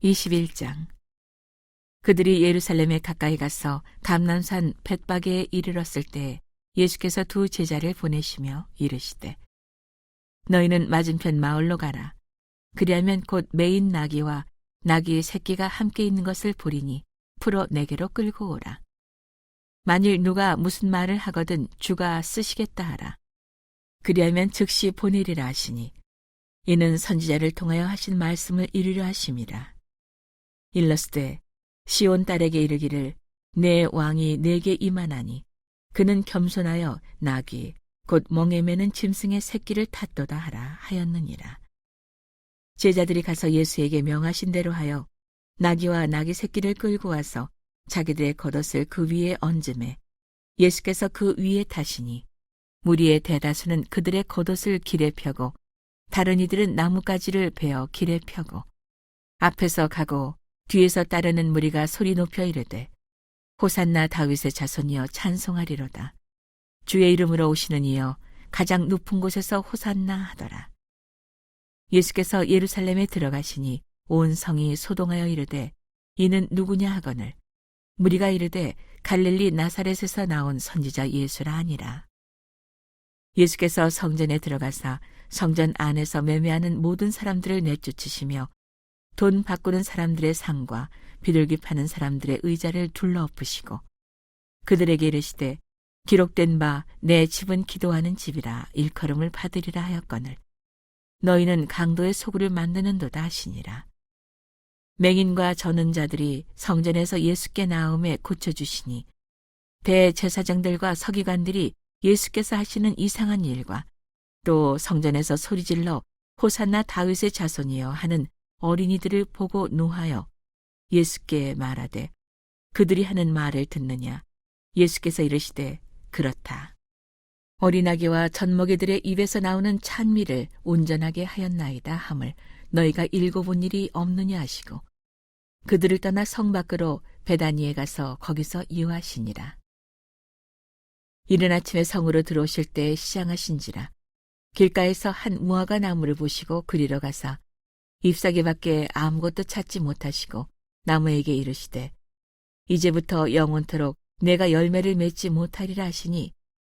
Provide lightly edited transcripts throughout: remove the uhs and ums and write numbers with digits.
21장. 그들이 예루살렘에 가까이 가서 감람산 벳바게에 이르렀을 때 예수께서 두 제자를 보내시며 이르시되 너희는 맞은편 마을로 가라. 그리하면 곧 매인 나귀와 나귀의 새끼가 함께 있는 것을 보리니 풀어 내게로 끌고 오라. 만일 누가 무슨 말을 하거든 주가 쓰시겠다 하라. 그리하면 즉시 보내리라 하시니 이는 선지자를 통하여 하신 말씀을 이루려 하심이라. 일러스되 시온 딸에게 이르기를 내 왕이 내게 임하나니 그는 겸손하여 나귀 곧 멍에 매는 짐승의 새끼를 탔도다 하라 하였느니라. 제자들이 가서 예수에게 명하신 대로 하여 나귀와 나귀 새끼를 끌고 와서 자기들의 겉옷을 그 위에 얹음에 예수께서 그 위에 타시니 무리의 대다수는 그들의 겉옷을 길에 펴고 다른 이들은 나뭇가지를 베어 길에 펴고 앞에서 가고 뒤에서 따르는 무리가 소리 높여 이르되 호산나 다윗의 자손이여 찬송하리로다. 주의 이름으로 오시는 이여 가장 높은 곳에서 호산나 하더라. 예수께서 예루살렘에 들어가시니 온 성이 소동하여 이르되 이는 누구냐 하거늘 무리가 이르되 갈릴리 나사렛에서 나온 선지자 예수라 하니라. 예수께서 성전에 들어가사 성전 안에서 매매하는 모든 사람들을 내쫓으시며 돈 바꾸는 사람들의 상과 비둘기 파는 사람들의 의자를 둘러엎으시고 그들에게 이르시되 기록된 바 내 집은 기도하는 집이라 일컬음을 받으리라 하였거늘 너희는 강도의 소굴을 만드는도다 하시니라. 맹인과 저는 자들이 성전에서 예수께 나음에 고쳐주시니 대제사장들과 서기관들이 예수께서 하시는 이상한 일과 또 성전에서 소리질러 호산나 다윗의 자손이여 하는 어린이들을 보고 노하여 예수께 말하되 그들이 하는 말을 듣느냐. 예수께서 이르시되 그렇다. 어린아기와 젖먹이들의 입에서 나오는 찬미를 온전하게 하였나이다 함을 너희가 읽어본 일이 없느냐 하시고 그들을 떠나 성 밖으로 베다니에 가서 거기서 이유하시니라. 이른 아침에 성으로 들어오실 때 시장하신지라 길가에서 한 무화과 나무를 보시고 그리러 가사 잎사귀밖에 아무것도 찾지 못하시고 나무에게 이르시되 이제부터 영원토록 내가 열매를 맺지 못하리라 하시니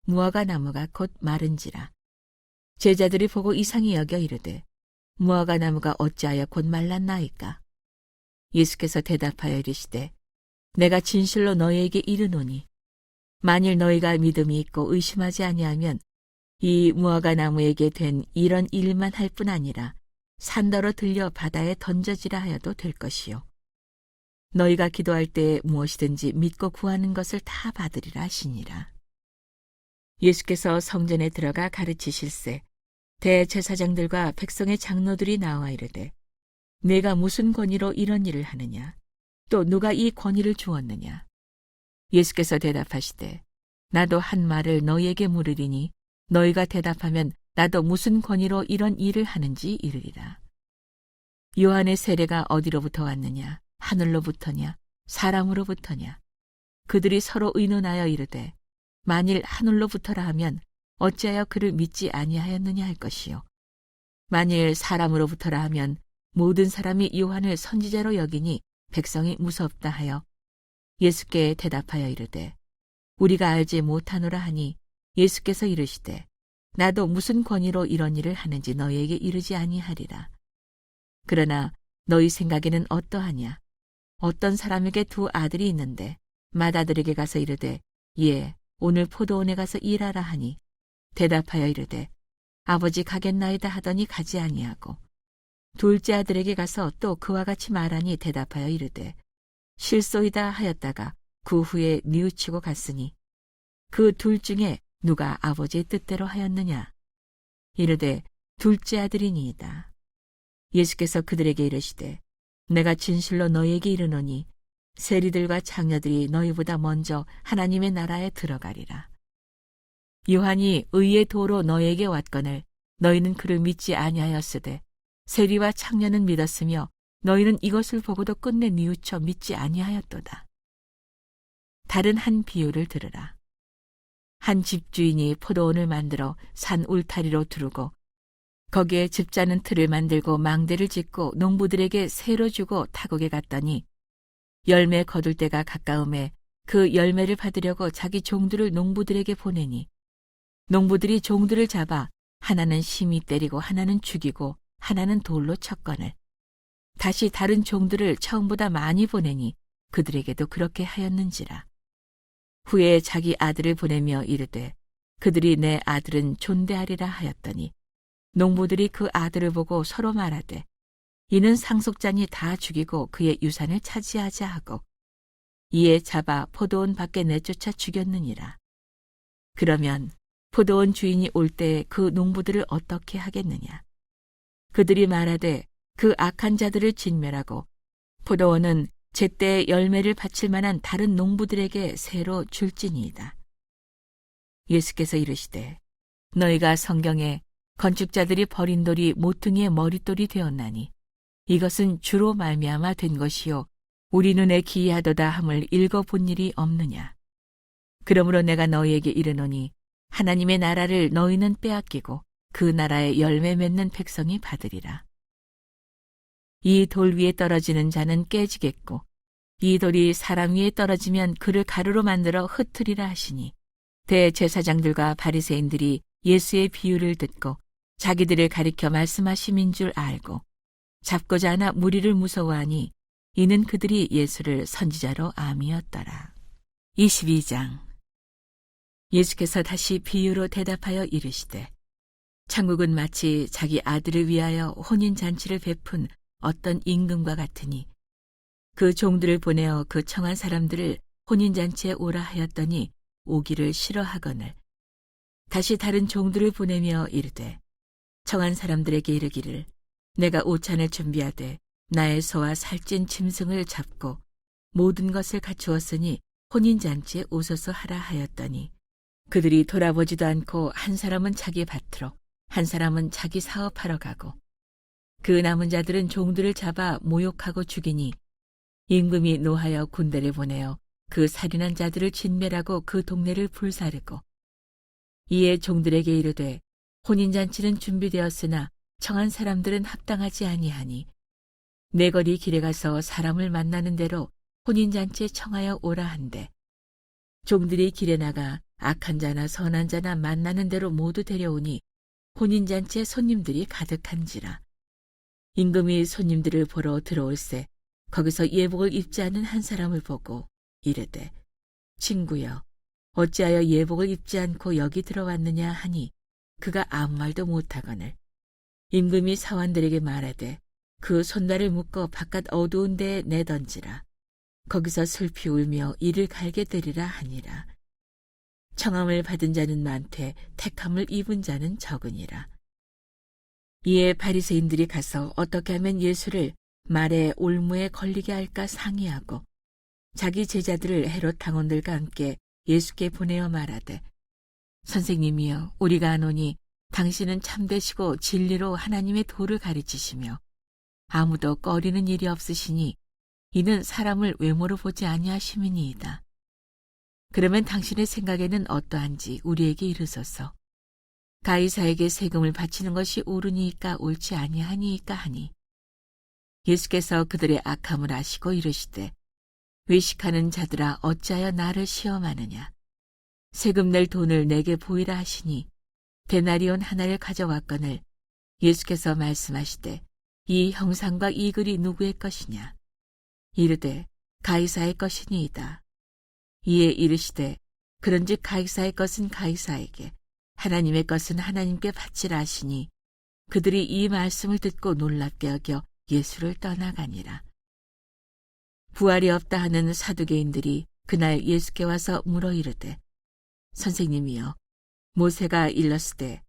무화과 나무가 곧 마른지라. 제자들이 보고 이상히 여겨 이르되 무화과 나무가 어찌하여 곧 말랐나이까. 예수께서 대답하여 이르시되 내가 진실로 너희에게 이르노니 만일 너희가 믿음이 있고 의심하지 아니하면 이 무화과 나무에게 된 이런 일만 할 뿐 아니라 산더러 들려 바다에 던져지라 하여도 될 것이요. 너희가 기도할 때에 무엇이든지 믿고 구하는 것을 다 받으리라 하시니라. 예수께서 성전에 들어가 가르치실세 대제사장들과 백성의 장로들이 나와 이르되 내가 무슨 권위로 이런 일을 하느냐. 또 누가 이 권위를 주었느냐. 예수께서 대답하시되 나도 한 말을 너희에게 물으리니 너희가 대답하면 나도 무슨 권위로 이런 일을 하는지 이르리라. 요한의 세례가 어디로부터 왔느냐? 하늘로부터냐? 사람으로부터냐? 그들이 서로 의논하여 이르되 만일 하늘로부터라 하면 어찌하여 그를 믿지 아니하였느냐 할 것이요. 만일 사람으로부터라 하면 모든 사람이 요한을 선지자로 여기니 백성이 무섭다 하여 예수께 대답하여 이르되 우리가 알지 못하노라 하니 예수께서 이르시되 나도 무슨 권위로 이런 일을 하는지 너희에게 이르지 아니하리라. 그러나 너희 생각에는 어떠하냐? 어떤 사람에게 두 아들이 있는데 맏아들에게 가서 이르되 예, 오늘 포도원에 가서 일하라 하니 대답하여 이르되 아버지 가겠나이다 하더니 가지 아니하고 둘째 아들에게 가서 또 그와 같이 말하니 대답하여 이르되 실소이다 하였다가 그 후에 뉘우치고 갔으니 그 둘 중에 누가 아버지의 뜻대로 하였느냐? 이르되 둘째 아들이니이다. 예수께서 그들에게 이르시되 내가 진실로 너희에게 이르노니 세리들과 장녀들이 너희보다 먼저 하나님의 나라에 들어가리라. 요한이 의의 도로 너희에게 왔거늘 너희는 그를 믿지 아니하였으되 세리와 장녀는 믿었으며 너희는 이것을 보고도 끝내 뉘우쳐 믿지 아니하였도다. 다른 한 비유를 들으라. 한 집주인이 포도원을 만들어 산 울타리로 두르고 거기에 집 짜는 틀을 만들고 망대를 짓고 농부들에게 새로 주고 타국에 갔더니 열매 거둘 때가 가까움에 그 열매를 받으려고 자기 종들을 농부들에게 보내니 농부들이 종들을 잡아 하나는 심히 때리고 하나는 죽이고 하나는 돌로 쳤거늘 다시 다른 종들을 처음보다 많이 보내니 그들에게도 그렇게 하였는지라. 후에 자기 아들을 보내며 이르되 그들이 내 아들은 존대하리라 하였더니 농부들이 그 아들을 보고 서로 말하되 이는 상속자니 다 죽이고 그의 유산을 차지하자 하고 이에 잡아 포도원 밖에 내쫓아 죽였느니라. 그러면 포도원 주인이 올 때에 그 농부들을 어떻게 하겠느냐. 그들이 말하되 그 악한 자들을 진멸하고 포도원은 제때 열매를 바칠 만한 다른 농부들에게 새로 줄지니이다. 예수께서 이르시되 너희가 성경에 건축자들이 버린 돌이 모퉁이의 머릿돌이 되었나니 이것은 주로 말미암아 된 것이요 우리 눈에 기이하도다 함을 읽어본 일이 없느냐. 그러므로 내가 너희에게 이르노니 하나님의 나라를 너희는 빼앗기고 그 나라의 열매 맺는 백성이 받으리라. 이 돌 위에 떨어지는 자는 깨지겠고 이 돌이 사람 위에 떨어지면 그를 가루로 만들어 흩으리라 하시니 대제사장들과 바리새인들이 예수의 비유를 듣고 자기들을 가리켜 말씀하심인 줄 알고 잡고자 하나 무리를 무서워하니 이는 그들이 예수를 선지자로 암이었더라. 22장. 예수께서 다시 비유로 대답하여 이르시되 천국은 마치 자기 아들을 위하여 혼인잔치를 베푼 어떤 임금과 같으니 그 종들을 보내어 그 청한 사람들을 혼인잔치에 오라 하였더니 오기를 싫어하거늘 다시 다른 종들을 보내며 이르되 청한 사람들에게 이르기를 내가 오찬을 준비하되 나의 소와 살찐 짐승을 잡고 모든 것을 갖추었으니 혼인잔치에 오소서 하라 하였더니 그들이 돌아보지도 않고 한 사람은 자기 밭으로 한 사람은 자기 사업하러 가고 그 남은 자들은 종들을 잡아 모욕하고 죽이니 임금이 노하여 군대를 보내어 그 살인한 자들을 진멸하고 그 동네를 불사르고 이에 종들에게 이르되 혼인잔치는 준비되었으나 청한 사람들은 합당하지 아니하니 내 거리 길에 가서 사람을 만나는 대로 혼인잔치에 청하여 오라 한대 종들이 길에 나가 악한 자나 선한 자나 만나는 대로 모두 데려오니 혼인잔치에 손님들이 가득한지라. 임금이 손님들을 보러 들어올세 거기서 예복을 입지 않은 한 사람을 보고 이르되 친구여 어찌하여 예복을 입지 않고 여기 들어왔느냐 하니 그가 아무 말도 못하거늘 임금이 사환들에게 말하되 그 손발을 묶어 바깥 어두운 데에 내던지라. 거기서 슬피 울며 이를 갈게 되리라 하니라. 청함을 받은 자는 많되 택함을 입은 자는 적으니라. 이에 바리새인들이 가서 어떻게 하면 예수를 말의 올무에 걸리게 할까 상의하고 자기 제자들을 헤롯 당원들과 함께 예수께 보내어 말하되 선생님이여 우리가 아노니 당신은 참되시고 진리로 하나님의 도를 가르치시며 아무도 꺼리는 일이 없으시니 이는 사람을 외모로 보지 아니하심이니이다. 그러면 당신의 생각에는 어떠한지 우리에게 이르소서. 가이사에게 세금을 바치는 것이 옳으니까 옳지 아니하니까 하니 예수께서 그들의 악함을 아시고 이르시되 외식하는 자들아 어찌하여 나를 시험하느냐. 세금 낼 돈을 내게 보이라 하시니 데나리온 하나를 가져왔거늘 예수께서 말씀하시되 이 형상과 이 글이 누구의 것이냐. 이르되 가이사의 것이니이다. 이에 이르시되 그런즉 가이사의 것은 가이사에게 하나님의 것은 하나님께 바치라 하시니 그들이 이 말씀을 듣고 놀랍게 여겨 예수를 떠나가니라. 부활이 없다 하는 사두개인들이 그날 예수께 와서 물어 이르되 선생님이여 모세가 일렀으되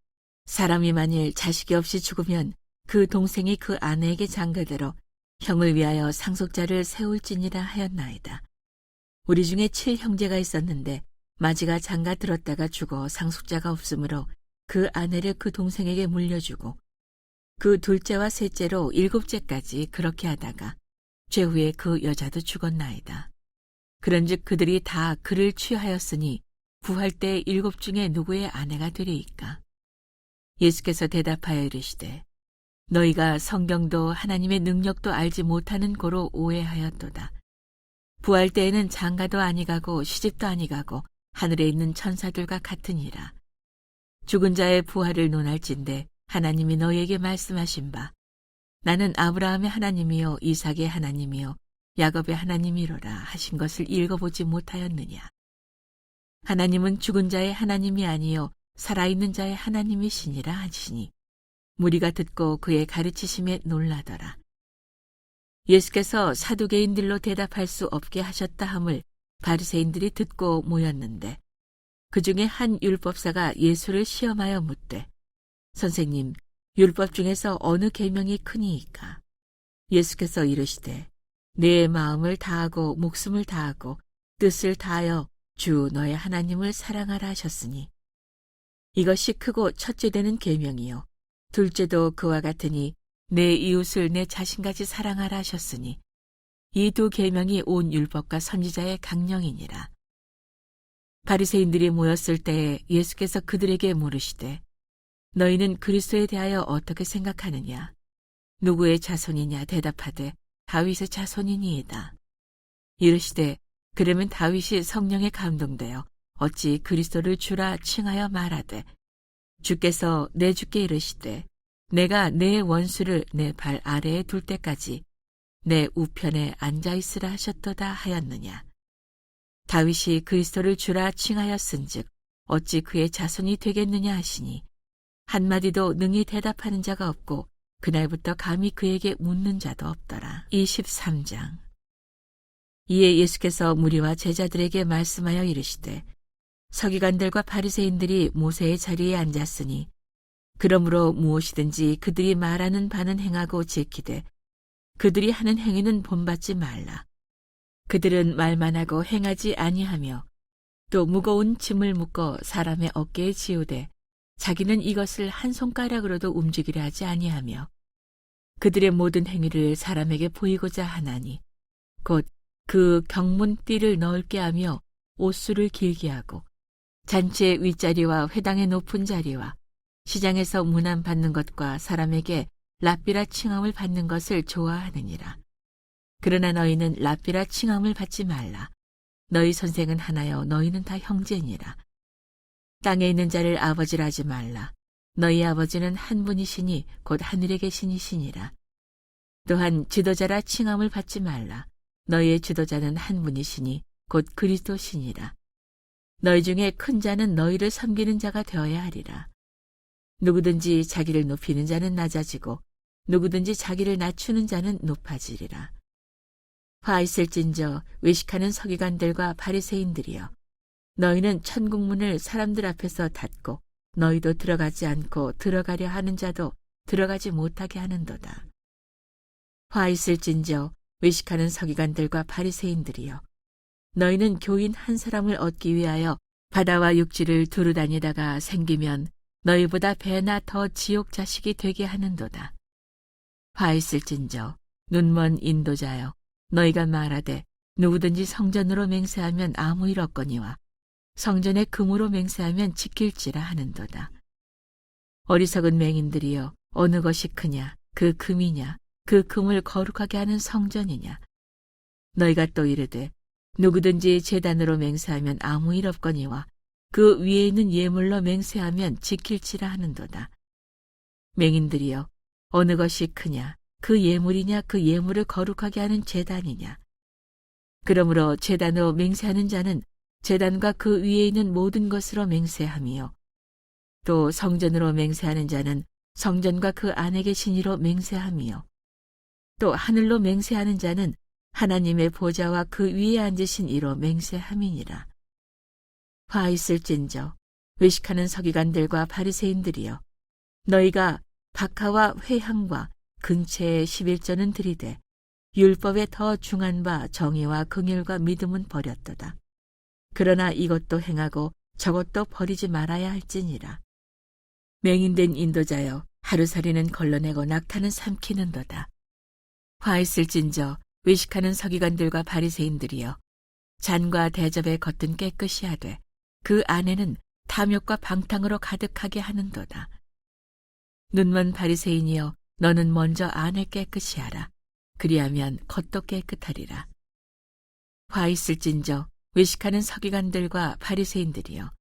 사람이 만일 자식이 없이 죽으면 그 동생이 그 아내에게 장가들어 형을 위하여 상속자를 세울지니라 하였나이다. 우리 중에 7형제가 있었는데 마지가 장가 들었다가 죽어 상속자가 없으므로 그 아내를 그 동생에게 물려주고 그 둘째와 셋째로 7째까지 그렇게 하다가 최후에 그 여자도 죽었나이다. 그런즉 그들이 다 그를 취하였으니 부할 때 7 중에 누구의 아내가 되리이까. 예수께서 대답하여 이르시되 너희가 성경도 하나님의 능력도 알지 못하는 고로 오해하였도다. 부활 때에는 장가도 아니가고 시집도 아니가고 하늘에 있는 천사들과 같으니라. 죽은 자의 부활을 논할진대 하나님이 너희에게 말씀하신 바 나는 아브라함의 하나님이요 이삭의 하나님이요 야곱의 하나님이로라 하신 것을 읽어보지 못하였느냐. 하나님은 죽은 자의 하나님이 아니요 살아있는 자의 하나님이시니라 하시니 무리가 듣고 그의 가르치심에 놀라더라. 예수께서 사두개인들로 대답할 수 없게 하셨다 함을 바리새인들이 듣고 모였는데 그 중에 한 율법사가 예수를 시험하여 묻되 선생님, 율법 중에서 어느 계명이 크니이까? 예수께서 이르시되 내 마음을 다하고 목숨을 다하고 뜻을 다하여 주 너의 하나님을 사랑하라 하셨으니 이것이 크고 첫째 되는 계명이요 둘째도 그와 같으니 내 이웃을 내 자신같이 사랑하라 하셨으니 이 두 계명이 온 율법과 선지자의 강령이니라. 바리새인들이 모였을 때에 예수께서 그들에게 물으시되 너희는 그리스도에 대하여 어떻게 생각하느냐? 누구의 자손이냐? 대답하되 다윗의 자손이니이다. 이르시되 그러면 다윗이 성령에 감동되어 어찌 그리스도를 주라 칭하여 말하되 주께서 내 주께 이르시되 내가 내 원수를 내 발 아래에 둘 때까지 내 우편에 앉아 있으라 하셨도다 하였느냐. 다윗이 그리스도를 주라 칭하였은즉 어찌 그의 자손이 되겠느냐 하시니 한마디도 능히 대답하는 자가 없고 그날부터 감히 그에게 묻는 자도 없더라. 23장. 이에 예수께서 무리와 제자들에게 말씀하여 이르시되 서기관들과 바리새인들이 모세의 자리에 앉았으니 그러므로 무엇이든지 그들이 말하는 바는 행하고 지키되 그들이 하는 행위는 본받지 말라. 그들은 말만 하고 행하지 아니하며 또 무거운 짐을 묶어 사람의 어깨에 지우되 자기는 이것을 한 손가락으로도 움직이려 하지 아니하며 그들의 모든 행위를 사람에게 보이고자 하나니 곧 그 경문띠를 넓게 하며 옷수를 길게 하고 잔치의 윗자리와 회당의 높은 자리와 시장에서 문안 받는 것과 사람에게 랍비라 칭함을 받는 것을 좋아하느니라. 그러나 너희는 랍비라 칭함을 받지 말라. 너희 선생은 하나요 너희는 다 형제니라. 땅에 있는 자를 아버지라 하지 말라. 너희 아버지는 한 분이시니 곧 하늘에 계시니시니라. 또한 지도자라 칭함을 받지 말라. 너희의 지도자는 한 분이시니 곧 그리스도시니라. 너희 중에 큰 자는 너희를 섬기는 자가 되어야 하리라. 누구든지 자기를 높이는 자는 낮아지고 누구든지 자기를 낮추는 자는 높아지리라. 화 있을진저 외식하는 서기관들과 바리새인들이여 너희는 천국문을 사람들 앞에서 닫고 너희도 들어가지 않고 들어가려 하는 자도 들어가지 못하게 하는도다. 화 있을진저 외식하는 서기관들과 바리새인들이여 너희는 교인 한 사람을 얻기 위하여 바다와 육지를 두루 다니다가 생기면 너희보다 배나 더 지옥 자식이 되게 하는도다. 화 있을진저 눈먼 인도자여 너희가 말하되 누구든지 성전으로 맹세하면 아무 일 없거니와 성전에 금으로 맹세하면 지킬지라 하는도다. 어리석은 맹인들이여 어느 것이 크냐 그 금이냐 그 금을 거룩하게 하는 성전이냐. 너희가 또 이르되 누구든지 제단으로 맹세하면 아무 일 없거니와 그 위에 있는 예물로 맹세하면 지킬지라 하는도다. 맹인들이여 어느 것이 크냐 그 예물이냐 그 예물을 거룩하게 하는 제단이냐. 그러므로 제단으로 맹세하는 자는 제단과 그 위에 있는 모든 것으로 맹세하며 또 성전으로 맹세하는 자는 성전과 그 안에 계신 이로 맹세하며 또 하늘로 맹세하는 자는 하나님의 보좌와 그 위에 앉으신 이로 맹세함이니라. 화 있을진저 외식하는 서기관들과 바리새인들이여 너희가 박하와 회향과 근체의 11조는 들이되 율법에 더 중한 바 정의와 긍휼과 믿음은 버렸도다. 그러나 이것도 행하고 저것도 버리지 말아야 할지니라. 맹인된 인도자여 하루살이는 걸러내고 낙타는 삼키는도다. 화 있을진저 외식하는 서기관들과 바리새인들이여 잔과 대접의 겉은 깨끗이 하되 그 안에는 탐욕과 방탕으로 가득하게 하는도다. 눈먼 바리새인이여, 너는 먼저 안을 깨끗이 하라. 그리하면 겉도 깨끗하리라. 화 있을진저 외식하는 서기관들과 바리새인들이여,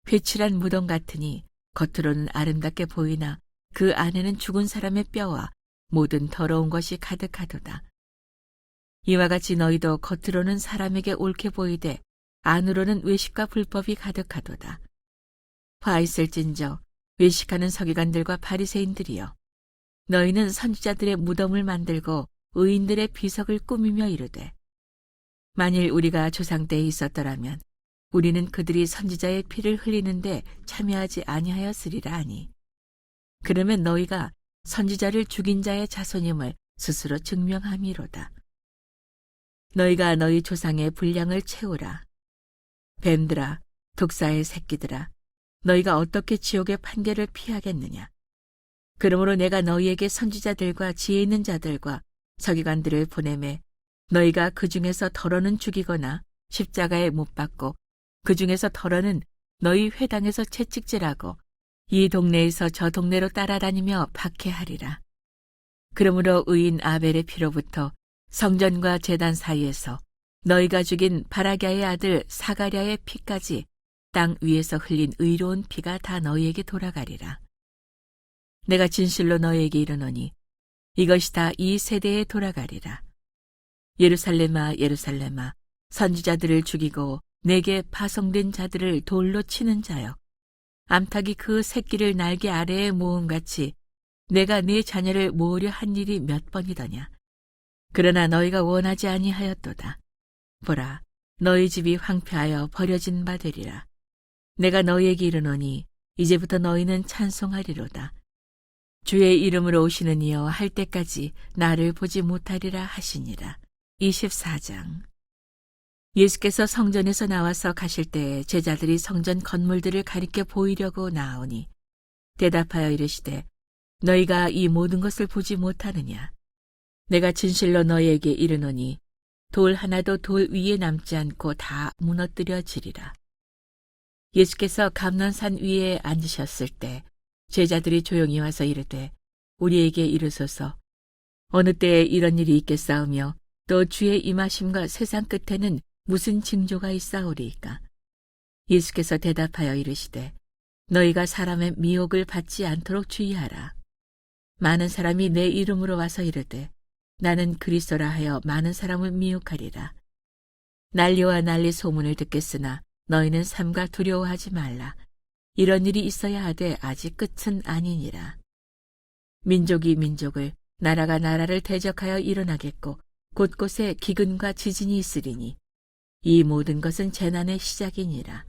회칠한 무덤 같으니 겉으로는 아름답게 보이나 그 안에는 죽은 사람의 뼈와 모든 더러운 것이 가득하도다. 이와 같이 너희도 겉으로는 사람에게 옳게 보이되 안으로는 외식과 불법이 가득하도다. 화 있을진저 외식하는 서기관들과 바리새인들이여, 너희는 선지자들의 무덤을 만들고 의인들의 비석을 꾸미며 이르되, 만일 우리가 조상 때에 있었더라면 우리는 그들이 선지자의 피를 흘리는데 참여하지 아니하였으리라 하니, 그러면 너희가 선지자를 죽인 자의 자손임을 스스로 증명함이로다. 너희가 너희 조상의 분량을 채우라. 뱀들아, 독사의 새끼들아, 너희가 어떻게 지옥의 판결을 피하겠느냐. 그러므로 내가 너희에게 선지자들과 지혜 있는 자들과 서기관들을 보내매 너희가 그 중에서 덜어는 죽이거나 십자가에 못 박고 그 중에서 덜어는 너희 회당에서 채찍질하고 이 동네에서 저 동네로 따라다니며 박해하리라. 그러므로 의인 아벨의 피로부터 성전과 제단 사이에서 너희가 죽인 바라갸의 아들 사가랴의 피까지 땅 위에서 흘린 의로운 피가 다 너희에게 돌아가리라. 내가 진실로 너희에게 이르노니 이것이 다 이 세대에 돌아가리라. 예루살렘아, 예루살렘아, 선지자들을 죽이고 내게 파송된 자들을 돌로 치는 자여, 암탉이 그 새끼를 날개 아래에 모음같이 내가 네 자녀를 모으려 한 일이 몇 번이더냐. 그러나 너희가 원하지 아니하였도다. 보라, 너희 집이 황폐하여 버려진 바 되리라. 내가 너희에게 이르노니 이제부터 너희는 찬송하리로다. 주의 이름으로 오시는 이여 할 때까지 나를 보지 못하리라 하시니라. 24장. 예수께서 성전에서 나와서 가실 때에 제자들이 성전 건물들을 가리켜 보이려고 나오니 대답하여 이르시되, 너희가 이 모든 것을 보지 못하느냐. 내가 진실로 너희에게 이르노니 돌 하나도 돌 위에 남지 않고 다 무너뜨려지리라. 예수께서 감난산 위에 앉으셨을 때 제자들이 조용히 와서 이르되, 우리에게 이르소서, 어느 때에 이런 일이 있겠사오며 또 주의 임하심과 세상 끝에는 무슨 징조가 있사오리이까. 예수께서 대답하여 이르시되, 너희가 사람의 미혹을 받지 않도록 주의하라. 많은 사람이 내 이름으로 와서 이르되 나는 그리스도라 하여 많은 사람을 미혹하리라. 난리와 난리 소문을 듣겠으나 너희는 삼가 두려워하지 말라. 이런 일이 있어야 하되 아직 끝은 아니니라. 민족이 민족을, 나라가 나라를 대적하여 일어나겠고 곳곳에 기근과 지진이 있으리니 이 모든 것은 재난의 시작이니라.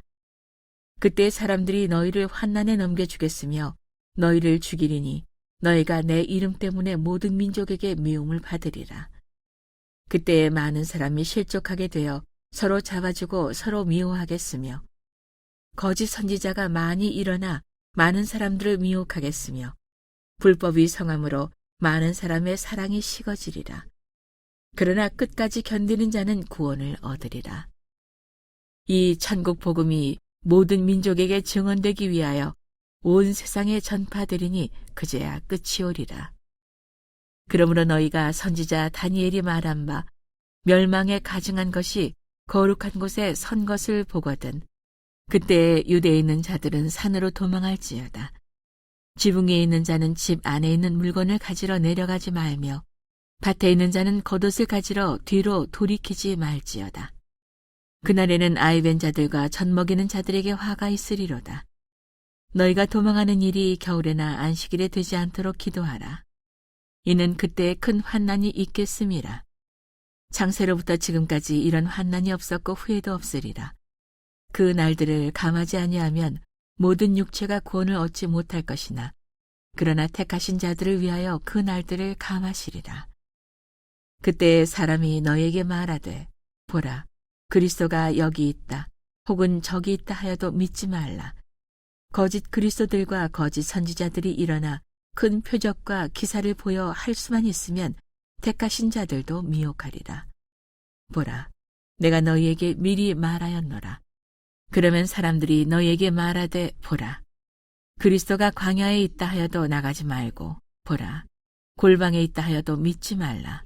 그때 사람들이 너희를 환난에 넘겨주겠으며 너희를 죽이리니 너희가 내 이름 때문에 모든 민족에게 미움을 받으리라. 그때에 많은 사람이 실족하게 되어 서로 잡아주고 서로 미워하겠으며 거짓 선지자가 많이 일어나 많은 사람들을 미혹하겠으며 불법이 성함으로 많은 사람의 사랑이 식어지리라. 그러나 끝까지 견디는 자는 구원을 얻으리라. 이 천국 복음이 모든 민족에게 증언되기 위하여 온 세상에 전파되리니 그제야 끝이 오리라. 그러므로 너희가 선지자 다니엘이 말한 바 멸망에 가증한 것이 거룩한 곳에 선 것을 보거든 그때 유대에 있는 자들은 산으로 도망할지어다. 지붕 위에 있는 자는 집 안에 있는 물건을 가지러 내려가지 말며 밭에 있는 자는 겉옷을 가지러 뒤로 돌이키지 말지어다. 그날에는 아이벤 자들과 젖 먹이는 자들에게 화가 있으리로다. 너희가 도망하는 일이 겨울에나 안식일에 되지 않도록 기도하라. 이는 그때에 큰 환난이 있겠음이라. 창세로부터 지금까지 이런 환난이 없었고 후에도 없으리라. 그 날들을 감하지 아니하면 모든 육체가 구원을 얻지 못할 것이나 그러나 택하신 자들을 위하여 그 날들을 감하시리라. 그때 사람이 너에게 말하되 보라 그리스도가 여기 있다 혹은 저기 있다 하여도 믿지 말라. 거짓 그리스도들과 거짓 선지자들이 일어나 큰 표적과 기사를 보여 할 수만 있으면 택하신 자들도 미혹하리라. 보라 내가 너희에게 미리 말하였노라. 그러면 사람들이 너희에게 말하되 보라 그리스도가 광야에 있다 하여도 나가지 말고 보라, 골방에 있다 하여도 믿지 말라.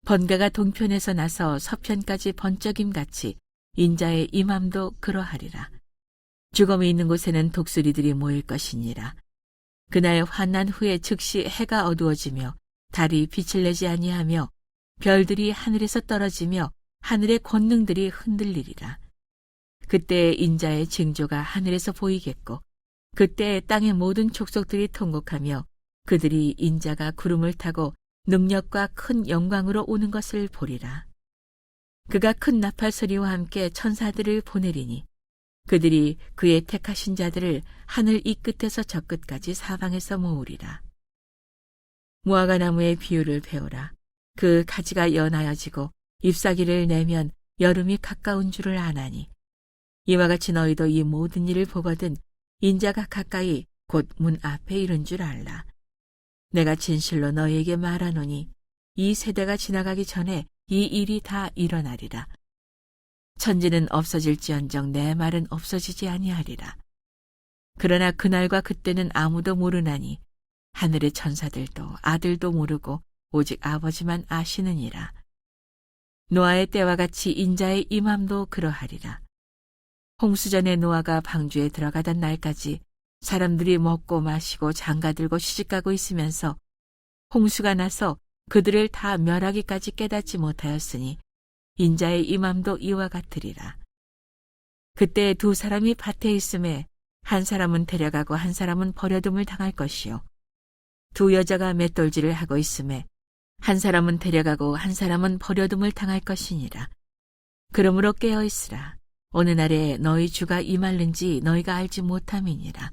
번개가 동편에서 나서 서편까지 번쩍임같이 인자의 임함도 그러하리라. 죽음이 있는 곳에는 독수리들이 모일 것이니라. 그날 환난 후에 즉시 해가 어두워지며 달이 빛을 내지 아니하며 별들이 하늘에서 떨어지며 하늘의 권능들이 흔들리리라. 그때 인자의 징조가 하늘에서 보이겠고 그때 땅의 모든 족속들이 통곡하며 그들이 인자가 구름을 타고 능력과 큰 영광으로 오는 것을 보리라. 그가 큰 나팔 소리와 함께 천사들을 보내리니 그들이 그의 택하신 자들을 하늘 이 끝에서 저 끝까지 사방에서 모으리라. 무화과 나무의 비유를 배우라. 그 가지가 연하여지고 잎사귀를 내면 여름이 가까운 줄을 아나니 이와 같이 너희도 이 모든 일을 보거든 인자가 가까이 곧 문 앞에 이른 줄 알라. 내가 진실로 너희에게 말하노니 이 세대가 지나가기 전에 이 일이 다 일어나리라. 천지는 없어질지언정 내 말은 없어지지 아니하리라. 그러나 그날과 그때는 아무도 모르나니 하늘의 천사들도 아들도 모르고 오직 아버지만 아시느니라. 노아의 때와 같이 인자의 임함도 그러하리라. 홍수전에 노아가 방주에 들어가던 날까지 사람들이 먹고 마시고 장가들고 시집가고 있으면서 홍수가 나서 그들을 다 멸하기까지 깨닫지 못하였으니 인자의 임함도 이와 같으리라. 그때 두 사람이 밭에 있음에 한 사람은 데려가고 한 사람은 버려둠을 당할 것이요. 두 여자가 맷돌질을 하고 있음에 한 사람은 데려가고 한 사람은 버려둠을 당할 것이니라. 그러므로 깨어 있으라. 어느 날에 너희 주가 임할는지 너희가 알지 못함이니라.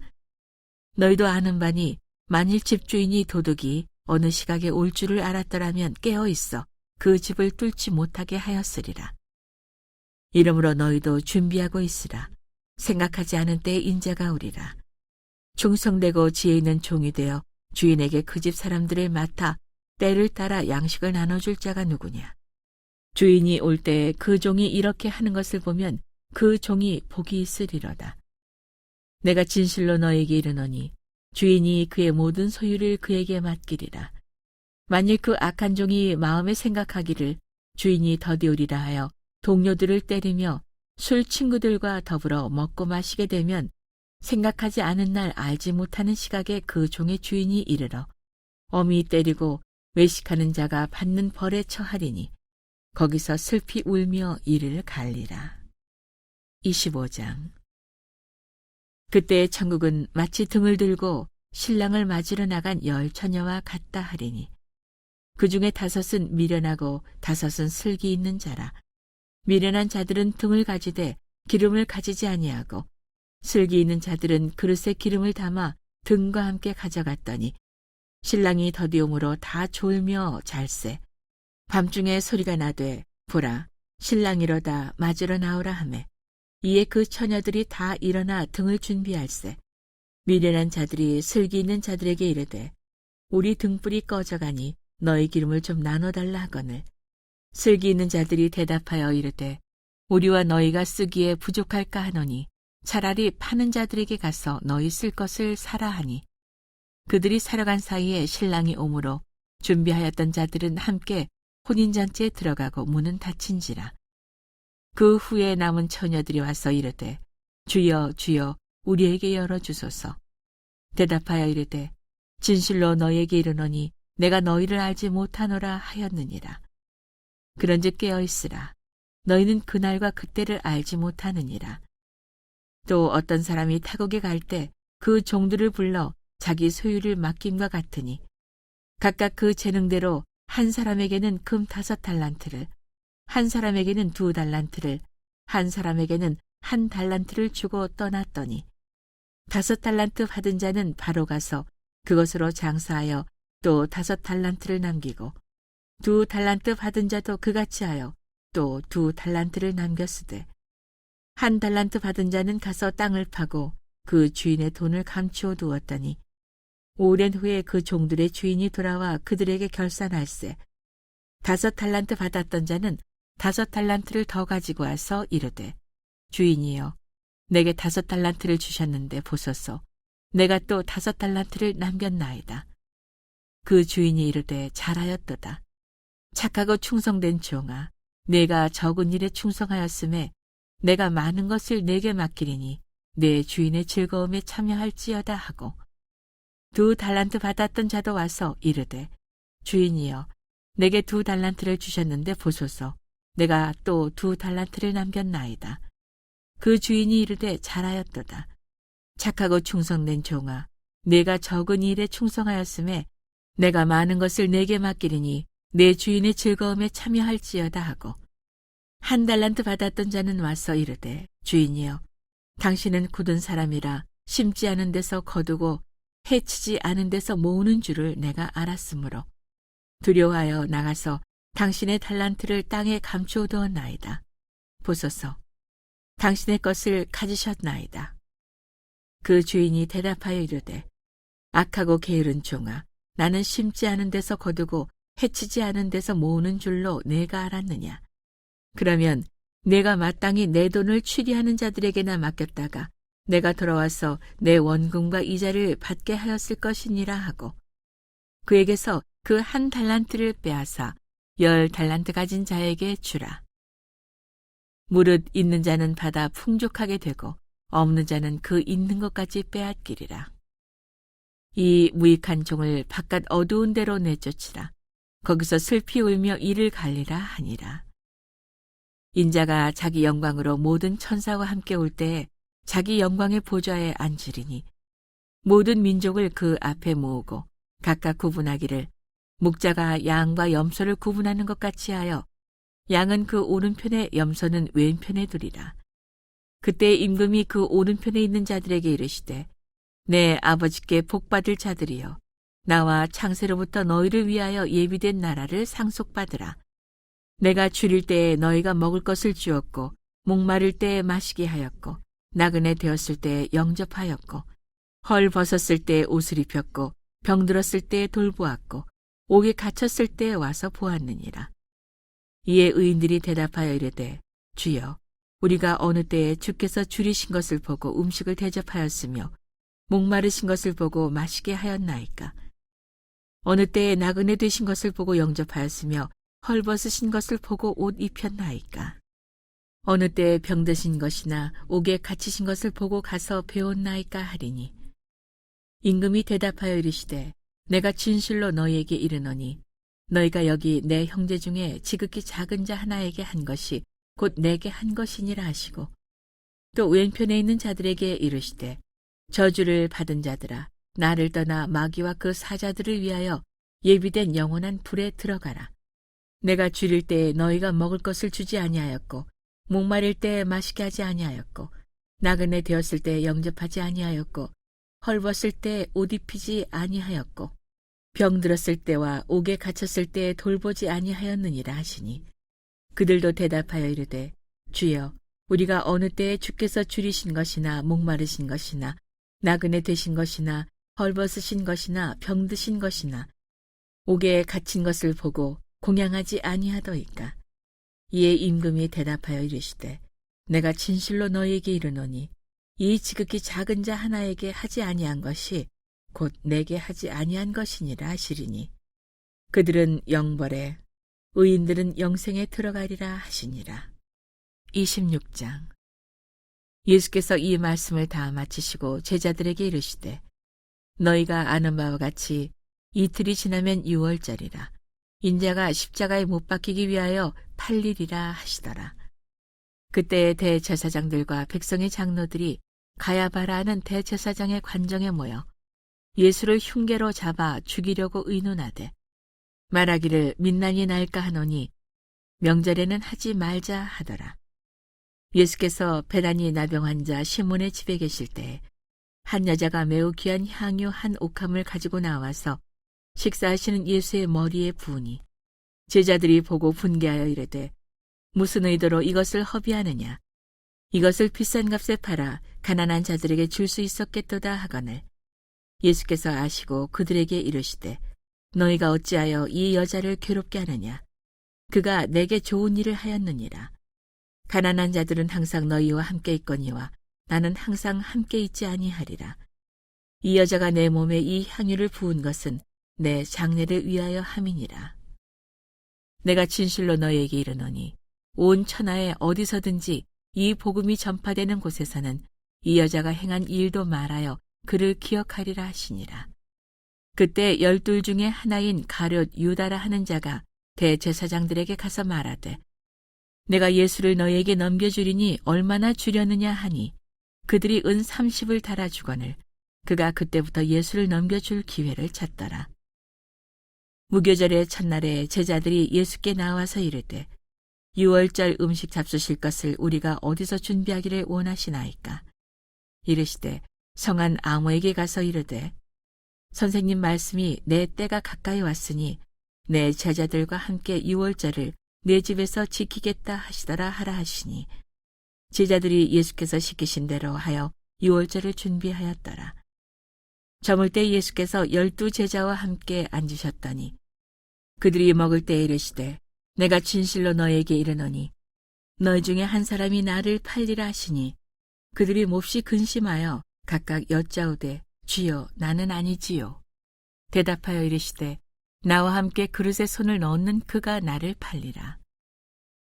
너희도 아는 바니 만일 집주인이 도둑이 어느 시각에 올 줄을 알았더라면 깨어 있어 그 집을 뚫지 못하게 하였으리라. 이러므로 너희도 준비하고 있으라. 생각하지 않은 때에 인자가 오리라. 충성되고 지혜 있는 종이 되어 주인에게 그 집 사람들을 맡아 때를 따라 양식을 나눠줄 자가 누구냐. 주인이 올 때에 그 종이 이렇게 하는 것을 보면 그 종이 복이 있으리로다. 내가 진실로 너에게 이르노니 주인이 그의 모든 소유를 그에게 맡기리라. 만일 그 악한 종이 마음에 생각하기를 주인이 더디오리라 하여 동료들을 때리며 술 친구들과 더불어 먹고 마시게 되면 생각하지 않은 날 알지 못하는 시각에 그 종의 주인이 이르러 엄히 때리고 외식하는 자가 받는 벌에 처하리니 거기서 슬피 울며 이를 갈리라. 25장. 그때 천국은 마치 등을 들고 신랑을 맞으러 나간 10처녀와 같다 하리니 그 중에 5은 미련하고 5은 슬기 있는 자라. 미련한 자들은 등을 가지되 기름을 가지지 아니하고 슬기 있는 자들은 그릇에 기름을 담아 등과 함께 가져갔더니 신랑이 더디옴으로 다 졸며 잘세. 밤중에 소리가 나되 보라 신랑이로다 맞으러 나오라 하매 이에 그 처녀들이 다 일어나 등을 준비할세. 미련한 자들이 슬기 있는 자들에게 이르되 우리 등불이 꺼져가니 너희 기름을 좀 나눠달라 하거늘 슬기 있는 자들이 대답하여 이르되 우리와 너희가 쓰기에 부족할까 하노니 차라리 파는 자들에게 가서 너희 쓸 것을 사라 하니 그들이 사러 간 사이에 신랑이 오므로 준비하였던 자들은 함께 혼인잔치에 들어가고 문은 닫힌지라. 그 후에 남은 처녀들이 와서 이르되 주여 주여 우리에게 열어주소서. 대답하여 이르되 진실로 너희에게 이르노니 내가 너희를 알지 못하노라 하였느니라. 그런즉 깨어있으라. 너희는 그날과 그때를 알지 못하느니라. 또 어떤 사람이 타국에 갈 때 그 종들을 불러 자기 소유를 맡김과 같으니 각각 그 재능대로 한 사람에게는 금 5달란트를 한 사람에게는 2달란트를 한 사람에게는 1달란트를 주고 떠났더니 5달란트 받은 자는 바로 가서 그것으로 장사하여 또 5달란트를 남기고 2달란트 받은 자도 그같이 하여 또 2달란트를 남겼으되 1달란트 받은 자는 가서 땅을 파고 그 주인의 돈을 감추어 두었더니 오랜 후에 그 종들의 주인이 돌아와 그들에게 결산할세. 5달란트 받았던 자는 5달란트를 더 가지고 와서 이르되 주인이여 내게 5달란트를 주셨는데 보소서 내가 또 5달란트를 남겼나이다. 그 주인이 이르되 잘하였도다. 착하고 충성된 종아, 내가 적은 일에 충성하였음에 내가 많은 것을 내게 맡기리니 내 주인의 즐거움에 참여할지어다 하고 2달란트 받았던 자도 와서 이르되 주인이여 내게 2달란트를 주셨는데 보소서 내가 또 2달란트를 남겼나이다. 그 주인이 이르되 잘하였도다. 착하고 충성된 종아, 내가 적은 일에 충성하였음에 내가 많은 것을 내게 맡기리니 내 주인의 즐거움에 참여할지어다 하고 1달란트 받았던 자는 와서 이르되 주인이여 당신은 굳은 사람이라 심지 않은 데서 거두고 해치지 않은 데서 모으는 줄을 내가 알았으므로 두려워하여 나가서 당신의 달란트를 땅에 감추어두었나이다. 보소서 당신의 것을 가지셨나이다. 그 주인이 대답하여 이르되 악하고 게으른 종아, 나는 심지 않은 데서 거두고 해치지 않은 데서 모으는 줄로 내가 알았느냐. 그러면 내가 마땅히 내 돈을 취리하는 자들에게나 맡겼다가 내가 돌아와서 내 원금과 이자를 받게 하였을 것이니라 하고 그에게서 그 1달란트를 빼앗아 10달란트 가진 자에게 주라. 무릇 있는 자는 받아 풍족하게 되고 없는 자는 그 있는 것까지 빼앗기리라. 이 무익한 종을 바깥 어두운 데로 내쫓으라. 거기서 슬피 울며 이를 갈리라 하니라. 인자가 자기 영광으로 모든 천사와 함께 올 때에 자기 영광의 보좌에 앉으리니 모든 민족을 그 앞에 모으고 각각 구분하기를 목자가 양과 염소를 구분하는 것 같이 하여 양은 그 오른편에 염소는 왼편에 두리라. 그때 임금이 그 오른편에 있는 자들에게 이르시되 내 아버지께 복받을 자들이여 나와 창세로부터 너희를 위하여 예비된 나라를 상속받으라. 내가 줄일 때에 너희가 먹을 것을 주었고 목마를 때에 마시게 하였고 나그네 되었을 때에 영접하였고 헐 벗었을 때에 옷을 입혔고 병들었을 때에 돌보았고 옥에 갇혔을 때에 와서 보았느니라. 이에 의인들이 대답하여 이르되 주여 우리가 어느 때에 주께서 줄이신 것을 보고 음식을 대접하였으며 목마르신 것을 보고 마시게 하였나이까. 어느 때에 나그네 되신 것을 보고 영접하였으며 헐벗으신 것을 보고 옷 입혔나이까. 어느 때에 병드신 것이나 옥에 갇히신 것을 보고 가서 배웠나이까 하리니 임금이 대답하여 이르시되 내가 진실로 너희에게 이르노니 너희가 여기 내 형제 중에 지극히 작은 자 하나에게 한 것이 곧 내게 한 것이니라 하시고 또 왼편에 있는 자들에게 이르시되 저주를 받은 자들아 나를 떠나 마귀와 그 사자들을 위하여 예비된 영원한 불에 들어가라. 내가 줄일 때에 너희가 먹을 것을 주지 아니하였고 목마를 때에 마시게 하지 아니하였고 나그네 되었을 때에 영접하지 아니하였고 헐벗을 때에 옷 입히지 아니하였고 병들었을 때와 옥에 갇혔을 때에 돌보지 아니하였느니라 하시니 그들도 대답하여 이르되 주여 우리가 어느 때에 주께서 줄이신 것이나 목마르신 것이나 나그네 되신 것이나 헐벗으신 것이나 병드신 것이나 옥에 갇힌 것을 보고 공양하지 아니하더이까. 이에 임금이 대답하여 이르시되 내가 진실로 너희에게 이르노니 이 지극히 작은 자 하나에게 하지 아니한 것이 곧 내게 하지 아니한 것이니라 하시리니 그들은 영벌에 의인들은 영생에 들어가리라 하시니라. 26장. 예수께서 이 말씀을 다 마치시고 제자들에게 이르시되 너희가 아는 바와 같이 이틀이 지나면 유월절이라 인자가 십자가에 못 박히기 위하여 팔리리라 하시더라. 그때 대제사장들과 백성의 장로들이 가야바라 하는 대제사장의 관정에 모여 예수를 흉계로 잡아 죽이려고 의논하되 말하기를 민난이 날까 하노니 명절에는 하지 말자 하더라. 예수께서 베다니 나병 환자 시몬의 집에 계실 때에 한 여자가 매우 귀한 향유 한 옥함을 가지고 나와서 식사하시는 예수의 머리에 부으니 제자들이 보고 분개하여 이르되 무슨 의도로 이것을 허비하느냐. 이것을 비싼 값에 팔아 가난한 자들에게 줄 수 있었겠도다 하거늘 예수께서 아시고 그들에게 이르시되 너희가 어찌하여 이 여자를 괴롭게 하느냐. 그가 내게 좋은 일을 하였느니라. 가난한 자들은 항상 너희와 함께 있거니와 나는 항상 함께 있지 아니하리라. 이 여자가 내 몸에 이 향유를 부은 것은 내 장례를 위하여 함이니라. 내가 진실로 너희에게 이르노니 온 천하에 어디서든지 이 복음이 전파되는 곳에서는 이 여자가 행한 일도 말하여 그를 기억하리라 하시니라. 그때 12 중에 하나인 가룟 유다라 하는 자가 대제사장들에게 가서 말하되 내가 예수를 너희에게 넘겨주리니 얼마나 주려느냐 하니 그들이 은 30을 달아주거늘 그가 그때부터 예수를 넘겨줄 기회를 찾더라. 무교절의 첫날에 제자들이 예수께 나와서 이르되 유월절 음식 잡수실 것을 우리가 어디서 준비하기를 원하시나이까? 이르시되 성한 아모에게 가서 이르되 선생님 말씀이 내 때가 가까이 왔으니 내 제자들과 함께 유월절을 내 집에서 지키겠다 하시더라 하라 하시니 제자들이 예수께서 시키신 대로 하여 유월절을 준비하였더라. 저물 때 예수께서 12 제자와 함께 앉으셨더니 그들이 먹을 때에 이르시되 내가 진실로 너에게 이르노니 너희 중에 한 사람이 나를 팔리라 하시니 그들이 몹시 근심하여 각각 여짜오되 주여 나는 아니지요. 대답하여 이르시되 나와 함께 그릇에 손을 넣는 그가 나를 팔리라.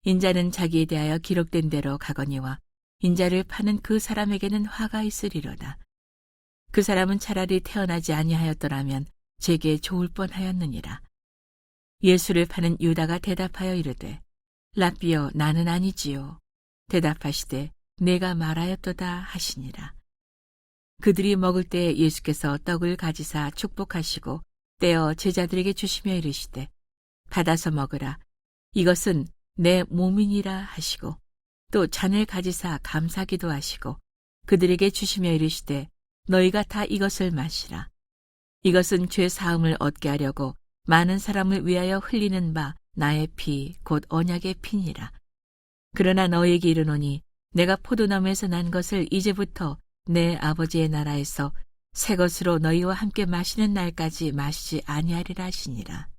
인자는 자기에 대하여 기록된 대로 가거니와 인자를 파는 그 사람에게는 화가 있으리로다. 그 사람은 차라리 태어나지 아니하였더라면 제게 좋을 뻔하였느니라. 예수를 파는 유다가 대답하여 이르되 라삐여 나는 아니지요. 대답하시되 내가 말하였도다 하시니라. 그들이 먹을 때 예수께서 떡을 가지사 축복하시고 떼어 제자들에게 주시며 이르시되 받아서 먹으라. 이것은 내 몸이니라 하시고 또 잔을 가지사 감사기도 하시고 그들에게 주시며 이르시되 너희가 다 이것을 마시라. 이것은 죄 사함을 얻게 하려고 많은 사람을 위하여 흘리는 바 나의 피 곧 언약의 피니라. 그러나 너희에게 이르노니 내가 포도나무에서 난 것을 이제부터 내 아버지의 나라에서 새 것으로 너희와 함께 마시는 날까지 마시지 아니하리라 하시니라.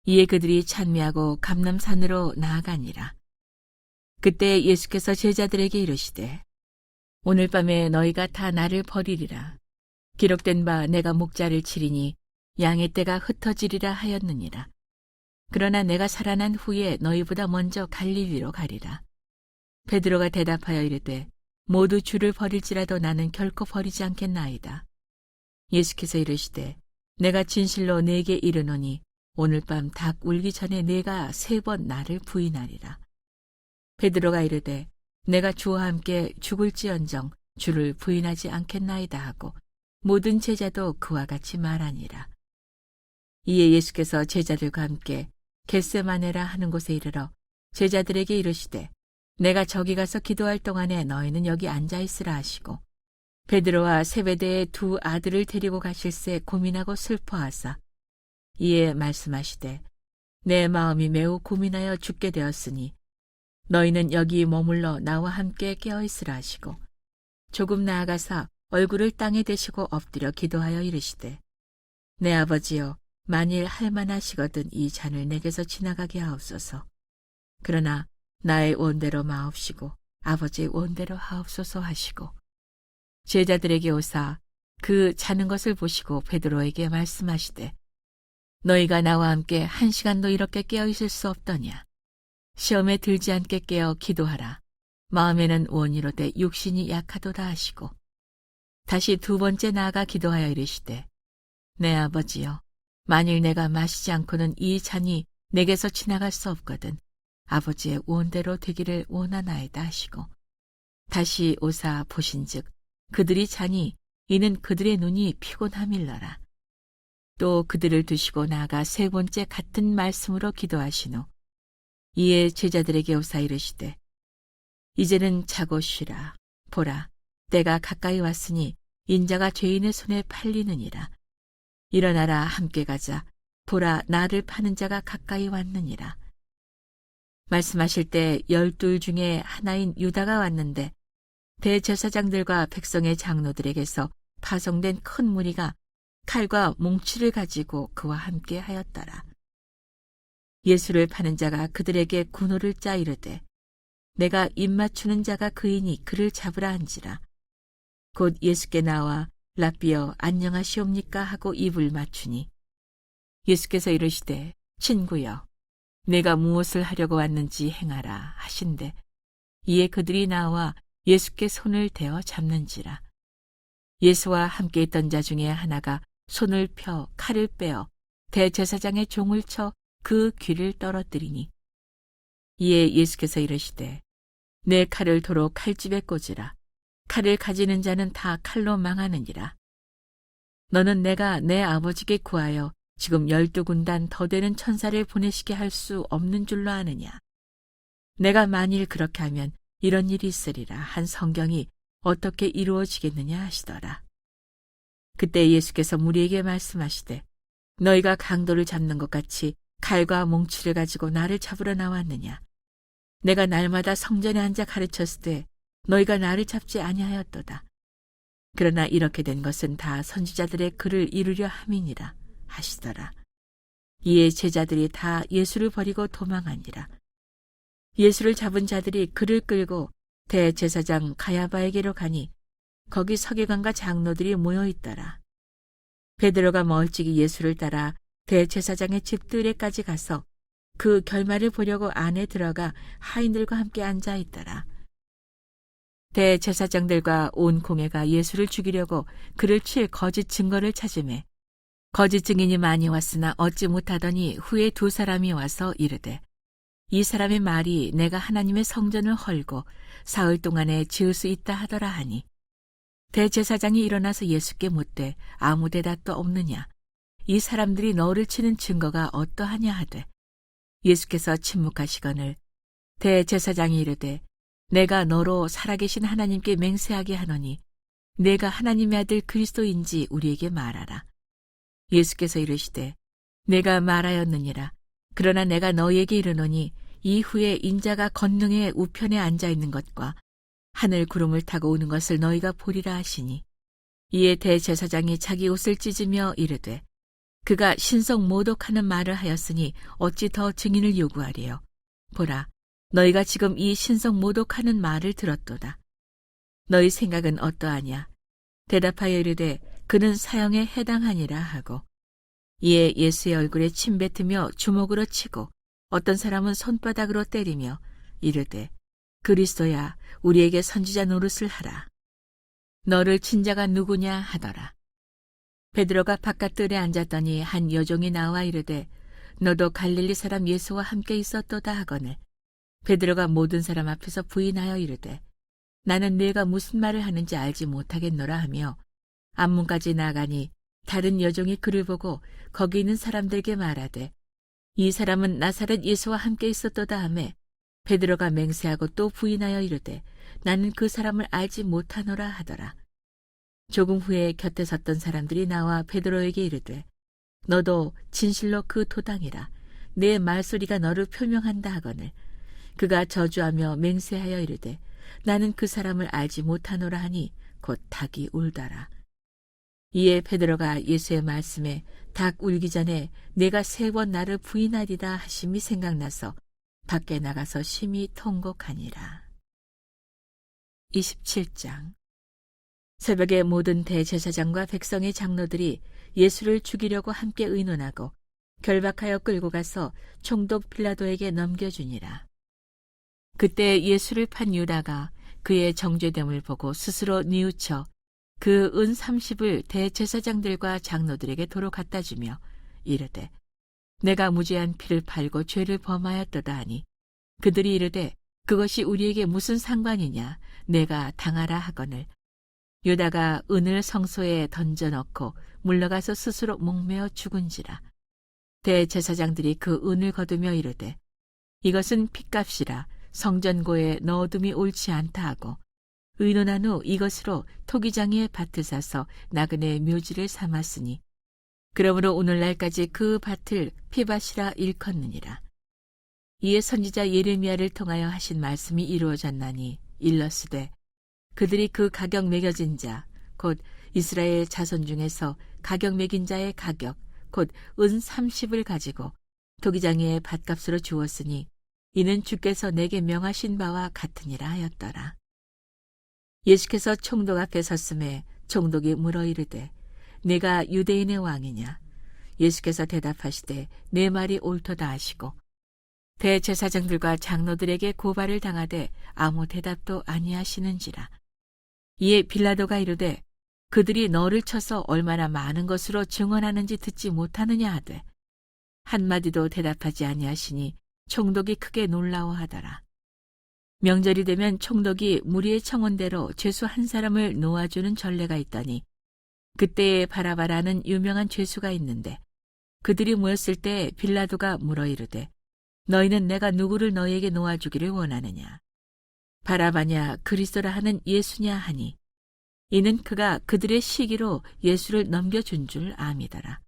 이에 그들이 찬미하고 감람산으로 나아가니라. 그때 예수께서 제자들에게 이르시되 오늘 밤에 너희가 다 나를 버리리라. 기록된 바 내가 목자를 치리니 양의 떼가 흩어지리라 하였느니라. 그러나 내가 살아난 후에 너희보다 먼저 갈릴리로 가리라. 베드로가 대답하여 이르되 모두 주를 버릴지라도 나는 결코 버리지 않겠나이다. 예수께서 이르시되 내가 진실로 네게 이르노니 오늘 밤 닭 울기 전에 네가 3번 나를 부인하리라. 베드로가 이르되 내가 주와 함께 죽을지언정 주를 부인하지 않겠나이다 하고 모든 제자도 그와 같이 말하니라. 이에 예수께서 제자들과 함께 겟세마네라 하는 곳에 이르러 제자들에게 이르시되 내가 저기 가서 기도할 동안에 너희는 여기 앉아 있으라 하시고 베드로와 세베대의 2 아들을 데리고 가실새 고민하고 슬퍼하사 이에 말씀하시되 내 마음이 매우 고민하여 죽게 되었으니 너희는 여기 머물러 나와 함께 깨어 있으라 하시고 조금 나아가사 얼굴을 땅에 대시고 엎드려 기도하여 이르시되 내 아버지여 만일 할만하시거든 이 잔을 내게서 지나가게 하옵소서. 그러나 나의 원대로 마옵시고 아버지의 원대로 하옵소서 하시고 제자들에게 오사 그 자는 것을 보시고 베드로에게 말씀하시되 너희가 나와 함께 1시간도 이렇게 깨어 있을 수 없더냐. 시험에 들지 않게 깨어 기도하라. 마음에는 원이로되 육신이 약하도다 하시고 다시 2번째 나아가 기도하여 이르시되 내 아버지여 만일 내가 마시지 않고는 이 잔이 내게서 지나갈 수 없거든 아버지의 원대로 되기를 원하나이다 하시고 다시 오사 보신즉 그들이 자니 이는 그들의 눈이 피곤함일러라. 또 그들을 두시고 나아가 3번째 같은 말씀으로 기도하신 후 이에 제자들에게 오사 이르시되 이제는 자고 쉬라. 보라 때가 가까이 왔으니 인자가 죄인의 손에 팔리느니라. 일어나라 함께 가자. 보라 나를 파는 자가 가까이 왔느니라. 말씀하실 때 12 중에 하나인 유다가 왔는데 대제사장들과 백성의 장로들에게서 파송된 큰 무리가 칼과 몽치를 가지고 그와 함께 하였더라. 예수를 파는 자가 그들에게 군호를 짜 이르되 내가 입맞추는 자가 그이니 그를 잡으라 한지라. 곧 예수께 나와 랍비여 안녕하시옵니까 하고 입을 맞추니 예수께서 이르시되 친구여 내가 무엇을 하려고 왔는지 행하라 하신대 이에 그들이 나와 예수께 손을 대어 잡는지라. 예수와 함께 있던 자 중에 하나가 손을 펴 칼을 빼어 대제사장의 종을 쳐 그 귀를 떨어뜨리니 이에 예수께서 이르시되 내 칼을 도로 칼집에 꽂으라. 칼을 가지는 자는 다 칼로 망하느니라. 너는 내가 내 아버지께 구하여 지금 12군단 더 되는 천사를 보내시게 할 수 없는 줄로 아느냐. 내가 만일 그렇게 하면 이런 일이 있으리라 한 성경이 어떻게 이루어지겠느냐 하시더라. 그때 예수께서 무리에게 말씀하시되 너희가 강도를 잡는 것 같이 칼과 몽치를 가지고 나를 잡으러 나왔느냐. 내가 날마다 성전에 앉아 가르쳤을 때 너희가 나를 잡지 아니하였도다. 그러나 이렇게 된 것은 다 선지자들의 글을 이루려 함이니라 하시더라. 이에 제자들이 다 예수를 버리고 도망하니라. 예수를 잡은 자들이 그를 끌고 대제사장 가야바에게로 가니 거기 서기관과 장로들이 모여 있더라. 베드로가 멀찍이 예수를 따라 대제사장의 집들에까지 가서 그 결말을 보려고 안에 들어가 하인들과 함께 앉아 있더라. 대제사장들과 온 공회가 예수를 죽이려고 그를 칠 거짓 증거를 찾으매 거짓 증인이 많이 왔으나 얻지 못하더니 후에 두 사람이 와서 이르되 이 사람의 말이 내가 하나님의 성전을 헐고 사흘 동안에 지을 수 있다 하더라 하니 대제사장이 일어나서 예수께 묻되 아무 대답도 없느냐. 이 사람들이 너를 치는 증거가 어떠하냐 하되 예수께서 침묵하시거늘 대제사장이 이르되 내가 너로 살아계신 하나님께 맹세하게 하노니 내가 하나님의 아들 그리스도인지 우리에게 말하라. 예수께서 이르시되 내가 말하였느니라. 그러나 내가 너희에게 이르노니 이후에 인자가 권능의 우편에 앉아 있는 것과 하늘 구름을 타고 오는 것을 너희가 보리라 하시니 이에 대제사장이 자기 옷을 찢으며 이르되 그가 신성 모독하는 말을 하였으니 어찌 더 증인을 요구하리요. 보라, 너희가 지금 이 신성 모독하는 말을 들었도다. 너희 생각은 어떠하냐? 대답하여 이르되 그는 사형에 해당하니라 하고 이에 예수의 얼굴에 침 뱉으며 주먹으로 치고 어떤 사람은 손바닥으로 때리며 이르되 그리스도야 우리에게 선지자 노릇을 하라. 너를 친 자가 누구냐 하더라. 베드로가 바깥들에 앉았더니 한 여종이 나와 이르되 너도 갈릴리 사람 예수와 함께 있었도다 하거늘 베드로가 모든 사람 앞에서 부인하여 이르되 나는 네가 무슨 말을 하는지 알지 못하겠노라 하며 앞문까지 나가니 다른 여종이 그를 보고 거기 있는 사람들에게 말하되 이 사람은 나사렛 예수와 함께 있었도다 하매 베드로가 맹세하고 또 부인하여 이르되 나는 그 사람을 알지 못하노라 하더라. 조금 후에 곁에 섰던 사람들이 나와 베드로에게 이르되 너도 진실로 그 도당이라. 내 말소리가 너를 표명한다 하거늘 그가 저주하며 맹세하여 이르되 나는 그 사람을 알지 못하노라 하니 곧 닭이 울더라. 이에 베드로가 예수의 말씀에 닭 울기 전에 내가 3번 나를 부인하리라 하심이 생각나서 밖에 나가서 심히 통곡하니라. 27장. 새벽에 모든 대제사장과 백성의 장로들이 예수를 죽이려고 함께 의논하고 결박하여 끌고 가서 총독 빌라도에게 넘겨주니라. 그때 예수를 판 유다가 그의 정죄됨을 보고 스스로 뉘우쳐 그 은 30을 대제사장들과 장로들에게 도로 갖다 주며 이르되 내가 무죄한 피를 팔고 죄를 범하였도다 하니 그들이 이르되 그것이 우리에게 무슨 상관이냐 내가 당하라 하거늘 유다가 은을 성소에 던져 넣고 물러가서 스스로 목매어 죽은지라. 대제사장들이 그 은을 거두며 이르되 이것은 핏값이라 성전고에 넣어둠이 옳지 않다 하고 의논한 후 이것으로 토기장이의 밭을 사서 나그네의 묘지를 삼았으니 그러므로 오늘날까지 그 밭을 피밭이라 일컫느니라. 이에 선지자 예레미야를 통하여 하신 말씀이 이루어졌나니 일러스되 그들이 그 가격 매겨진 자 곧 이스라엘 자손 중에서 가격 매긴 자의 가격 곧 은 30을 가지고 토기장이의 밭값으로 주었으니 이는 주께서 내게 명하신 바와 같으니라 하였더라. 예수께서 총독 앞에 섰음에 총독이 물어 이르되 내가 유대인의 왕이냐? 예수께서 대답하시되 내 말이 옳도다 하시고 대제사장들과 장로들에게 고발을 당하되 아무 대답도 아니하시는지라. 이에 빌라도가 이르되 그들이 너를 쳐서 얼마나 많은 것으로 증언하는지 듣지 못하느냐 하되 한마디도 대답하지 아니하시니 총독이 크게 놀라워하더라. 명절이 되면 총독이 무리의 청원대로 죄수 한 사람을 놓아주는 전례가 있더니 그때에 바라바라는 유명한 죄수가 있는데 그들이 모였을 때 빌라도가 물어 이르되 너희는 내가 누구를 너희에게 놓아주기를 원하느냐? 바라바냐 그리스도라 하는 예수냐 하니 이는 그가 그들의 시기로 예수를 넘겨준 줄 암이더라.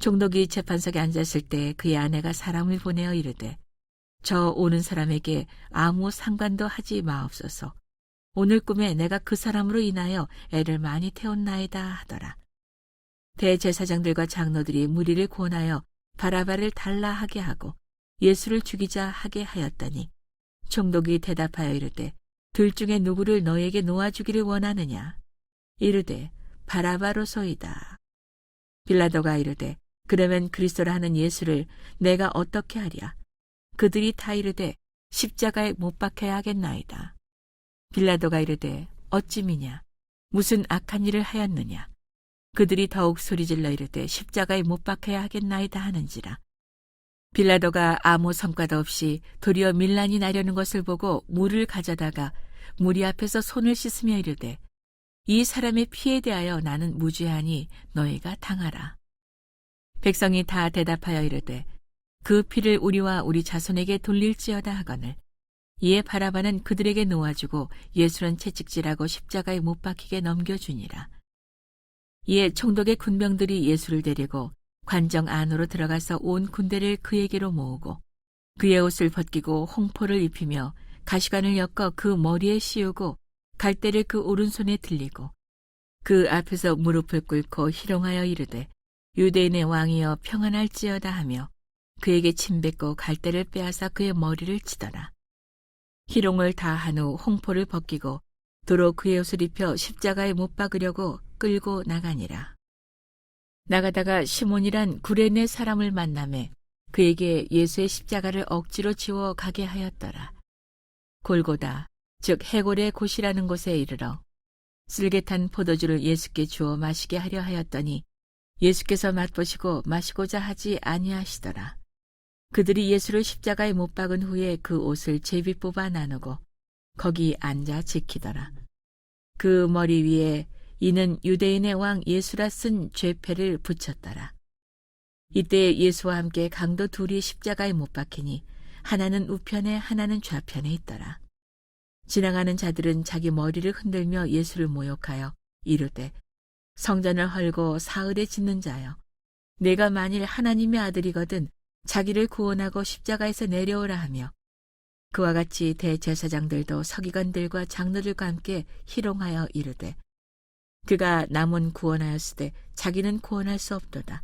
총독이 재판석에 앉았을 때 그의 아내가 사람을 보내어 이르되 저 오는 사람에게 아무 상관도 하지 마옵소서. 오늘 꿈에 내가 그 사람으로 인하여 애를 많이 태웠나이다 하더라. 대제사장들과 장로들이 무리를 권하여 바라바를 달라 하게 하고 예수를 죽이자 하게 하였더니 총독이 대답하여 이르되 둘 중에 누구를 너에게 놓아주기를 원하느냐? 이르되 바라바로소이다. 빌라도가 이르되 그러면 그리스도라 하는 예수를 내가 어떻게 하랴? 그들이 다 이르되 십자가에 못 박혀야 하겠나이다. 빌라도가 이르되 어찌미냐? 무슨 악한 일을 하였느냐? 그들이 더욱 소리질러 이르되 십자가에 못 박혀야 하겠나이다 하는지라. 빌라도가 아무 성과도 없이 도리어 밀란이 나려는 것을 보고 물을 가져다가 무리 앞에서 손을 씻으며 이르되 이 사람의 피에 대하여 나는 무죄하니 너희가 당하라. 백성이 다 대답하여 이르되 그 피를 우리와 우리 자손에게 돌릴지어다 하거늘 이에 바라바는 그들에게 놓아주고 예수는 채찍질하고 십자가에 못 박히게 넘겨주니라. 이에 총독의 군병들이 예수를 데리고 관정 안으로 들어가서 온 군대를 그에게로 모으고 그의 옷을 벗기고 홍포를 입히며 가시관을 엮어 그 머리에 씌우고 갈대를 그 오른손에 들리고 그 앞에서 무릎을 꿇고 희롱하여 이르되 유대인의 왕이여 평안할지어다 하며 그에게 침뱉고 갈대를 빼앗아 그의 머리를 치더라. 희롱을 다 한 후 홍포를 벗기고 도로 그의 옷을 입혀 십자가에 못 박으려고 끌고 나가니라. 나가다가 시몬이란 구레네 사람을 만나매 그에게 예수의 십자가를 억지로 지워 가게 하였더라. 골고다 즉 해골의 곳이라는 곳에 이르러 쓸개탄 포도주를 예수께 주어 마시게 하려 하였더니 예수께서 맛보시고 마시고자 하지 아니하시더라. 그들이 예수를 십자가에 못 박은 후에 그 옷을 제비 뽑아 나누고 거기 앉아 지키더라. 그 머리 위에 이는 유대인의 왕 예수라 쓴 죄패를 붙였더라. 이때 예수와 함께 강도 둘이 십자가에 못 박히니 하나는 우편에 하나는 좌편에 있더라. 지나가는 자들은 자기 머리를 흔들며 예수를 모욕하여 이르되 성전을 헐고 사흘에 짓는 자여 내가 만일 하나님의 아들이거든 자기를 구원하고 십자가에서 내려오라 하며 그와 같이 대제사장들도 서기관들과 장로들과 함께 희롱하여 이르되 그가 남은 구원하였으되 자기는 구원할 수 없도다.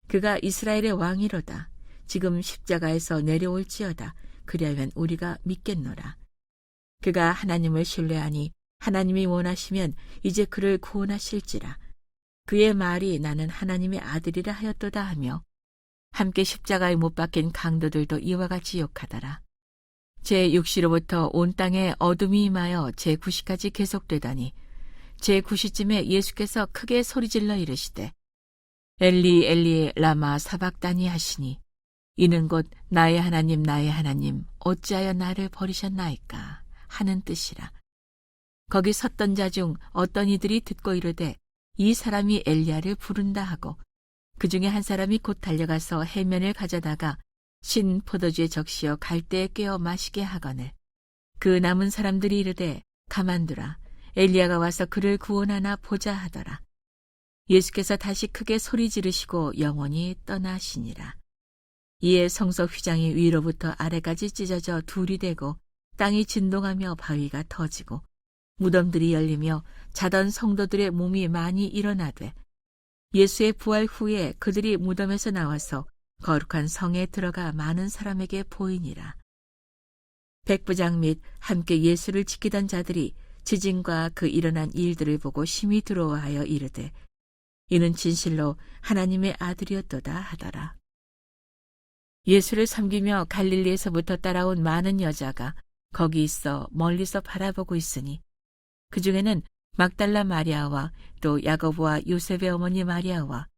그가 이스라엘의 왕이로다. 지금 십자가에서 내려올지어다. 그리하면 우리가 믿겠노라. 그가 하나님을 신뢰하니 하나님이 원하시면 이제 그를 구원하실지라. 그의 말이 나는 하나님의 아들이라 하였도다 하며 함께 십자가에 못 박힌 강도들도 이와 같이 욕하더라. 제6시로부터 온 땅에 어둠이 임하여 제9시까지 계속되더니 제9시쯤에 예수께서 크게 소리질러 이르시되 엘리 엘리 라마 사박다니 하시니 이는 곧 나의 하나님 어찌하여 나를 버리셨나이까 하는 뜻이라. 거기 섰던 자 중 어떤 이들이 듣고 이르되 이 사람이 엘리야를 부른다 하고 그 중에 한 사람이 곧 달려가서 해면을 가져다가 신 포도주에 적시어 갈대에 꿰어 마시게 하거늘 그 남은 사람들이 이르되 가만두라 엘리야가 와서 그를 구원하나 보자 하더라. 예수께서 다시 크게 소리 지르시고 영원히 떠나시니라. 이에 성석 휘장이 위로부터 아래까지 찢어져 둘이 되고 땅이 진동하며 바위가 터지고 무덤들이 열리며 자던 성도들의 몸이 많이 일어나되 예수의 부활 후에 그들이 무덤에서 나와서 거룩한 성에 들어가 많은 사람에게 보이니라. 백부장 및 함께 예수를 지키던 자들이 지진과 그 일어난 일들을 보고 심히 두려워하여 이르되 이는 진실로 하나님의 아들이었도다 하더라. 예수를 섬기며 갈릴리에서부터 따라온 많은 여자가 거기 있어 멀리서 바라보고 있으니 그 중에는 막달라 마리아와 또 야고보와 요셉의 어머니 마리아와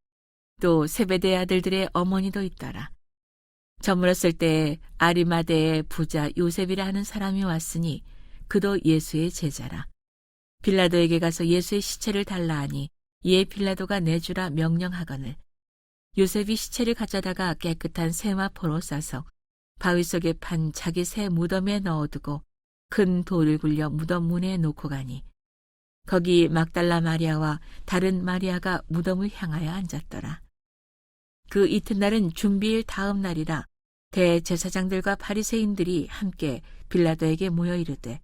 또 세베대의 아들들의 어머니도 있더라. 저물었을 때에 아리마대의 부자 요셉이라 하는 사람이 왔으니 그도 예수의 제자라. 빌라도에게 가서 예수의 시체를 달라 하니 이에 빌라도가 내주라 명령하거늘 요셉이 시체를 가져다가 깨끗한 세마포로 싸서 바위 속에 판 자기 새 무덤에 넣어두고 큰 돌을 굴려 무덤 문에 놓고 가니 거기 막달라 마리아와 다른 마리아가 무덤을 향하여 앉았더라. 그 이튿날은 준비일 다음 날이라 대제사장들과 바리새인들이 함께 빌라도에게 모여 이르되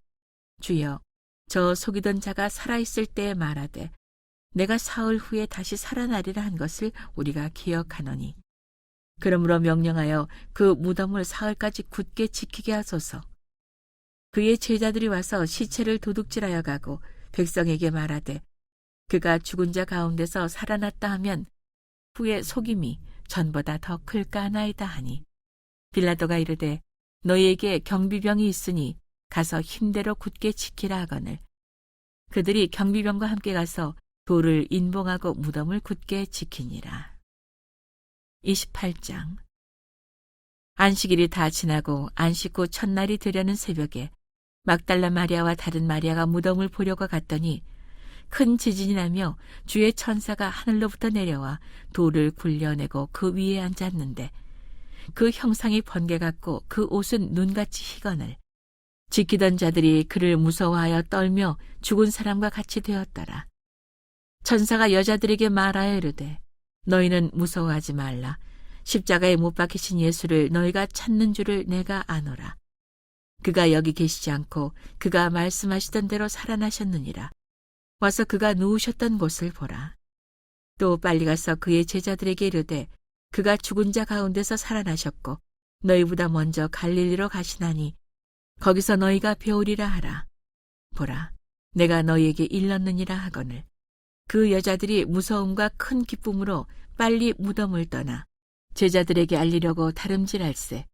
주여 저 속이던 자가 살아있을 때에 말하되 내가 사흘 후에 다시 살아나리라 한 것을 우리가 기억하노니 그러므로 명령하여 그 무덤을 사흘까지 굳게 지키게 하소서. 그의 제자들이 와서 시체를 도둑질하여 가고 백성에게 말하되 그가 죽은 자 가운데서 살아났다 하면 후에 속임이 전보다 더 클까 하나이다 하니 빌라도가 이르되 너희에게 경비병이 있으니 가서 힘대로 굳게 지키라 하거늘 그들이 경비병과 함께 가서 돌을 인봉하고 무덤을 굳게 지키니라. 28장 안식일이 다 지나고 안식 후 첫날이 되려는 새벽에 막달라 마리아와 다른 마리아가 무덤을 보려고 갔더니 큰 지진이 나며 주의 천사가 하늘로부터 내려와 돌을 굴려내고 그 위에 앉았는데 그 형상이 번개 같고 그 옷은 눈같이 희거늘 지키던 자들이 그를 무서워하여 떨며 죽은 사람과 같이 되었더라. 천사가 여자들에게 말하여 이르되 너희는 무서워하지 말라. 십자가에 못 박히신 예수를 너희가 찾는 줄을 내가 아노라. 그가 여기 계시지 않고 그가 말씀하시던 대로 살아나셨느니라. 와서 그가 누우셨던 곳을 보라. 또 빨리 가서 그의 제자들에게 이르되 그가 죽은 자 가운데서 살아나셨고 너희보다 먼저 갈릴리로 가시나니 거기서 너희가 배우리라 하라. 보라, 내가 너희에게 일렀느니라 하거늘 그 여자들이 무서움과 큰 기쁨으로 빨리 무덤을 떠나 제자들에게 알리려고 다름질할세.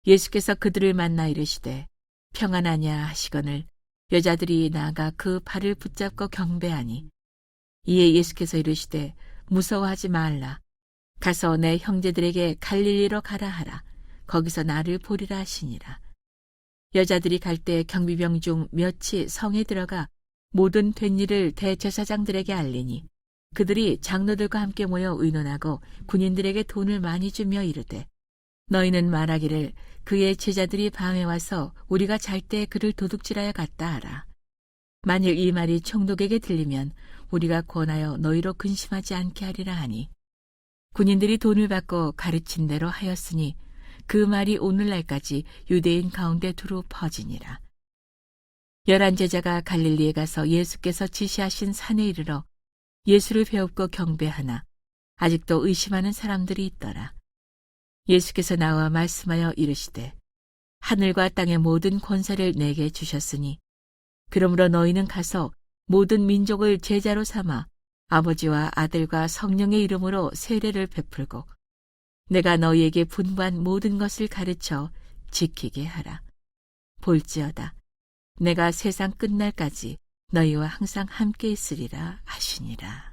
예수께서 그들을 만나 이르시되 평안하냐 하시거늘 여자들이 나아가 그 발을 붙잡고 경배하니 이에 예수께서 이르시되 무서워하지 말라. 가서 내 형제들에게 갈릴리로 가라 하라. 거기서 나를 보리라 하시니라. 여자들이 갈 때 경비병 중 몇이 성에 들어가 모든 된 일을 대제사장들에게 알리니 그들이 장로들과 함께 모여 의논하고 군인들에게 돈을 많이 주며 이르되 너희는 말하기를 그의 제자들이 밤에 와서 우리가 잘 때 그를 도둑질하여 갔다 하라. 만일 이 말이 총독에게 들리면 우리가 권하여 너희로 근심하지 않게 하리라 하니 군인들이 돈을 받고 가르친 대로 하였으니 그 말이 오늘날까지 유대인 가운데 두루 퍼지니라. 11 제자가 갈릴리에 가서 예수께서 지시하신 산에 이르러 예수를 배웁고 경배하나 아직도 의심하는 사람들이 있더라. 예수께서 나와 말씀하여 이르시되 하늘과 땅의 모든 권세를 내게 주셨으니 그러므로 너희는 가서 모든 민족을 제자로 삼아 아버지와 아들과 성령의 이름으로 세례를 베풀고 내가 너희에게 분부한 모든 것을 가르쳐 지키게 하라. 볼지어다 내가 세상 끝날까지 너희와 항상 함께 있으리라 하시니라.